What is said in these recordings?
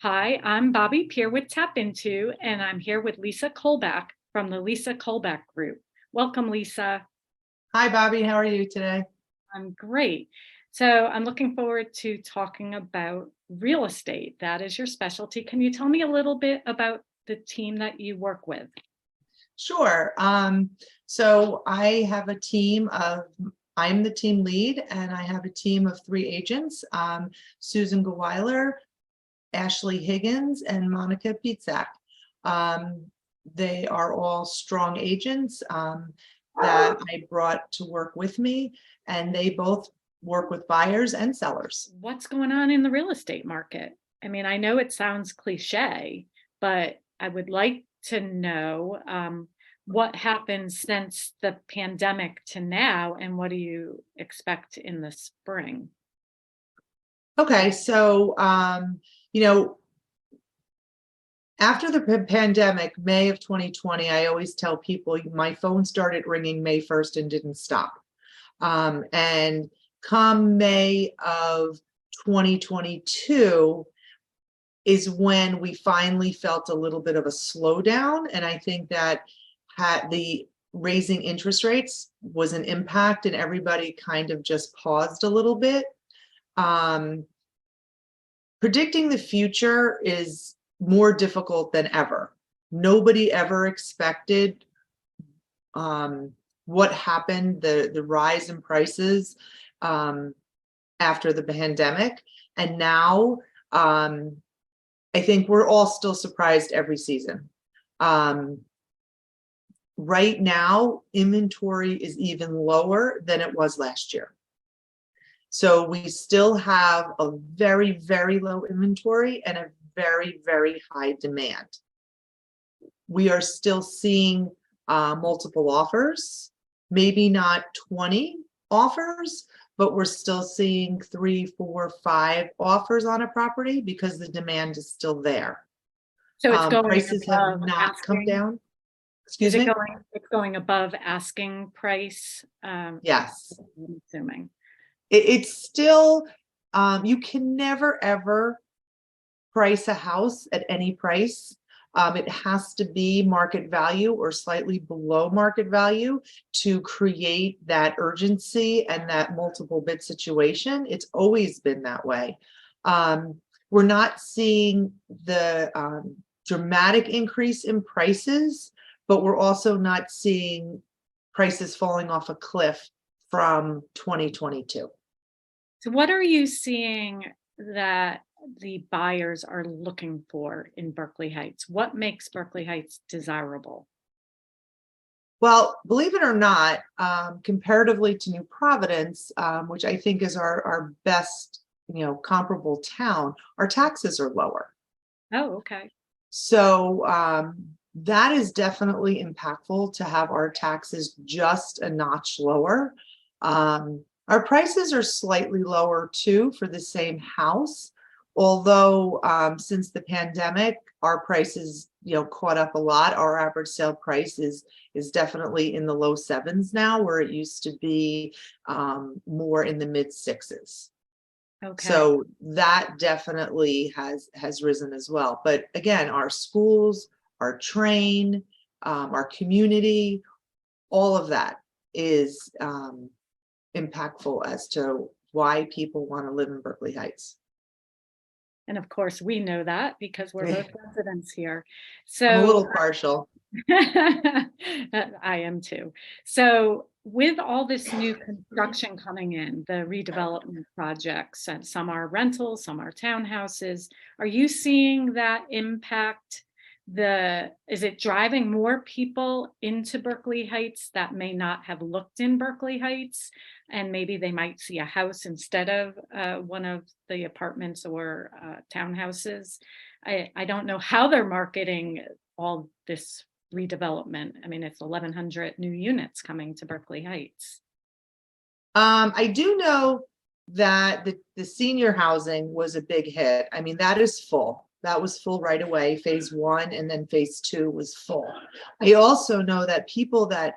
Hi, I'm Bobby Peer with TAPinto, and I'm here with Lisa Kulback from the Lisa Kulback Group. Welcome, Lisa. Hi, Bobby. How are you today? I'm great. So I'm looking forward to talking about real estate. That is your specialty. Can you tell me a little bit about the team that you work with? Sure. So I have a team of, I'm the team lead, and I have a team of 3 agents, Susan Geweiler, Ashley Higgins, and Monica Pietzak. Um, they are all strong agents that I brought to work with me, and they both work with buyers and sellers. What's going on in the real estate market? I mean, I know it sounds cliche, but I would like to know what happened since the pandemic to now, and what do you expect in the spring? Okay, so you know, after the pandemic, May of 2020, I always tell people my phone started ringing May 1st and didn't stop. And come May of 2022 is when we finally felt a little bit of a slowdown. And I think that had the raising interest rates was an impact, and everybody kind of just paused a little bit. Um, Predicting the future is more difficult than ever. Nobody ever expected what happened, the rise in prices after the pandemic. And now I think we're all still surprised every season. Right now, inventory is even lower than it was last year. So we still have a very, very low inventory and a very, very high demand. We are still seeing multiple offers, maybe not 20 offers, but we're still seeing 3, 4, 5 offers on a property because the demand is still there. So it's going Prices have above not come asking. down. Is Excuse it me? going above asking price? Yes. I'm assuming. It's still, you can never ever price a house at any price. It has to be market value or slightly below market value to create that urgency and that multiple bid situation. It's always been that way. We're not seeing the dramatic increase in prices, but we're also not seeing prices falling off a cliff from 2022. So what are you seeing that the buyers are looking for in Berkeley Heights? What makes Berkeley Heights desirable? Well, believe it or not, comparatively to New Providence, which I think is our best, comparable town, our taxes are lower. Oh, okay. So that is definitely impactful to have our taxes just a notch lower. Our prices are slightly lower too for the same house, although since the pandemic, our prices, caught up a lot. Our average sale price is definitely in the low 7s now, where it used to be more in the mid 6s. Okay. So that definitely has risen as well. But again, our schools, our train, our community, all of that is impactful as to why people want to live in Berkeley Heights. And of course, we know that because we're both residents here. I'm a So little partial. I am too. So with all this new construction coming in, the redevelopment projects, and some are rentals, some are townhouses, are you seeing that impact is it driving more people into Berkeley Heights that may not have looked in Berkeley Heights, and maybe they might see a house instead of one of the apartments or townhouses? I don't know how they're marketing all this redevelopment. I mean, it's 1,100 new units coming to Berkeley Heights. I do know that the senior housing was a big hit. I mean, that is full. That was full right away. Phase 1 and then phase 2 was full. I also know that people that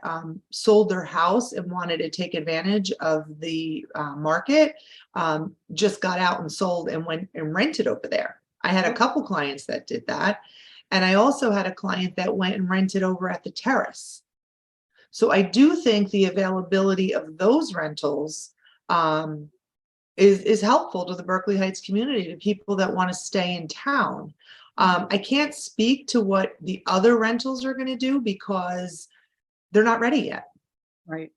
sold their house and wanted to take advantage of the market just got out and sold and went and rented over there. I had a couple clients that did that. And I also had a client that went and rented over at the terrace. So I do think the availability of those rentals is helpful to the Berkeley Heights community, to people that want to stay in town. I can't speak to what the other rentals are going to do because they're not ready yet. Right.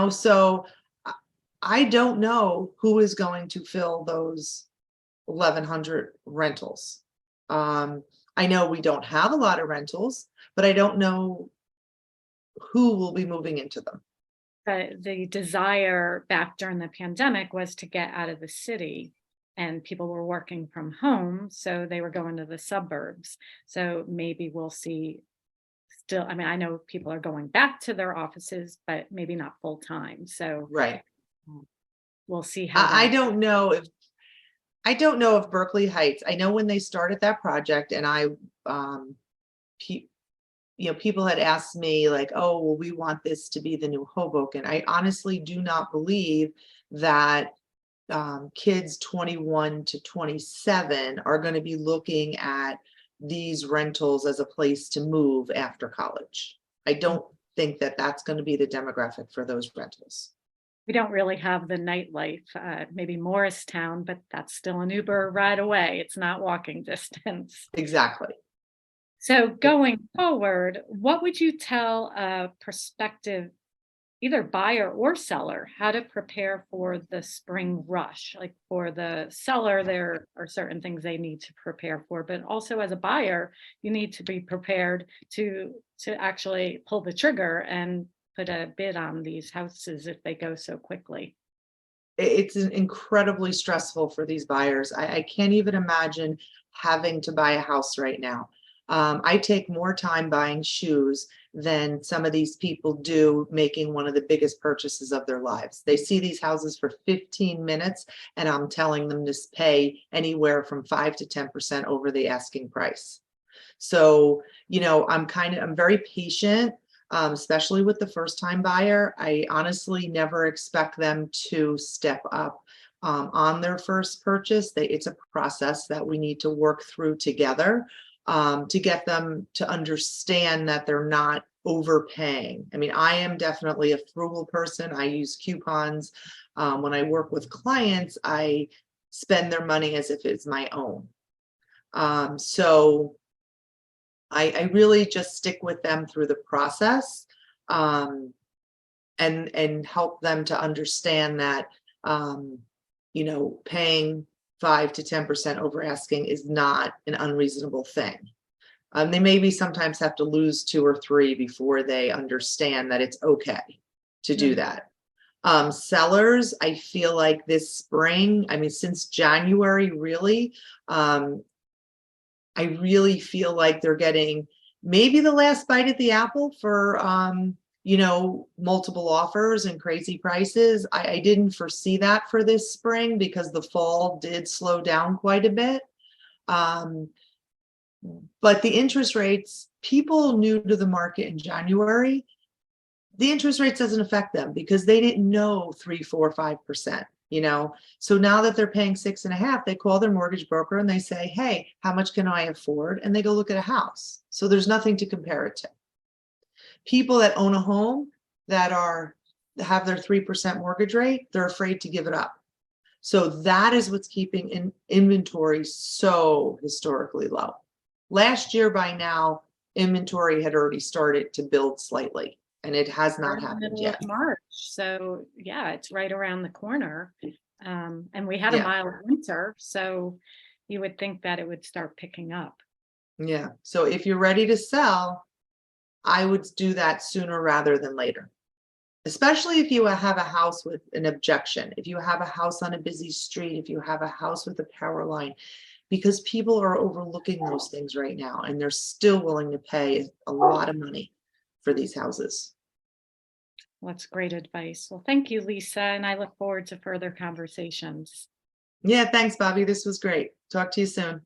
So I don't know who is going to fill those 1,100 rentals. I know we don't have a lot of rentals, but I don't know who will be moving into them. The desire back during the pandemic was to get out of the city, and people were working from home, so they were going to the suburbs. So maybe we'll see still, I mean, I know people are going back to their offices, but maybe not full time. So Right. we'll see how I that. don't know if Berkeley Heights, I know when they started that project and people had asked me like, oh, well, we want this to be the new Hoboken. I honestly do not believe that kids 21 to 27 are going to be looking at these rentals as a place to move after college. I don't think that that's going to be the demographic for those rentals. We don't really have the nightlife, maybe Morristown, but that's still an Uber ride away. It's not walking distance. Exactly. So going forward, what would you tell a prospective either buyer or seller how to prepare for the spring rush? Like for the seller, there are certain things they need to prepare for, but also as a buyer, you need to be prepared to actually pull the trigger and put a bid on these houses if they go so quickly. It's incredibly stressful for these buyers. I can't even imagine having to buy a house right now. I take more time buying shoes than some of these people do making one of the biggest purchases of their lives. They see these houses for 15 minutes and I'm telling them to pay anywhere from 5 to 10% over the asking price. So, I'm very patient, especially with the first time buyer. I honestly never expect them to step up on their first purchase. It's a process that we need to work through together to get them to understand that they're not overpaying. I mean, I am definitely a frugal person. I use coupons. When I work with clients, I spend their money as if it's my own. So I really just stick with them through the process, and help them to understand that paying 5 to 10% over asking is not an unreasonable thing. They maybe sometimes have to lose 2 or 3 before they understand that it's okay to do that. Sellers, I feel like this spring, I mean, since January, really, I really feel like they're getting maybe the last bite at the apple for, multiple offers and crazy prices. I didn't foresee that for this spring because the fall did slow down quite a bit. But the interest rates, people new to the market in January, the interest rates doesn't affect them because they didn't know 3, 4, 5%. So now that they're paying 6.5, they call their mortgage broker and they say, hey, how much can I afford? And they go look at a house. So there's nothing to compare it to. People that own a home that have their 3% mortgage rate, they're afraid to give it up. So that is what's keeping inventory so historically low. Last year by now, inventory had already started to build slightly. And it has We're not in the happened middle yet. of March, so yeah, it's right around the corner. And we had a Yeah. mild winter, so you would think that it would start picking up. Yeah. So if you're ready to sell, I would do that sooner rather than later. Especially if you have a house with an objection, if you have a house on a busy street, if you have a house with a power line, because people are overlooking those things right now and they're still willing to pay a lot of money for these houses. Well, that's great advice. Well, thank you, Lisa, and I look forward to further conversations. Yeah, thanks, Bobby. This was great. Talk to you soon.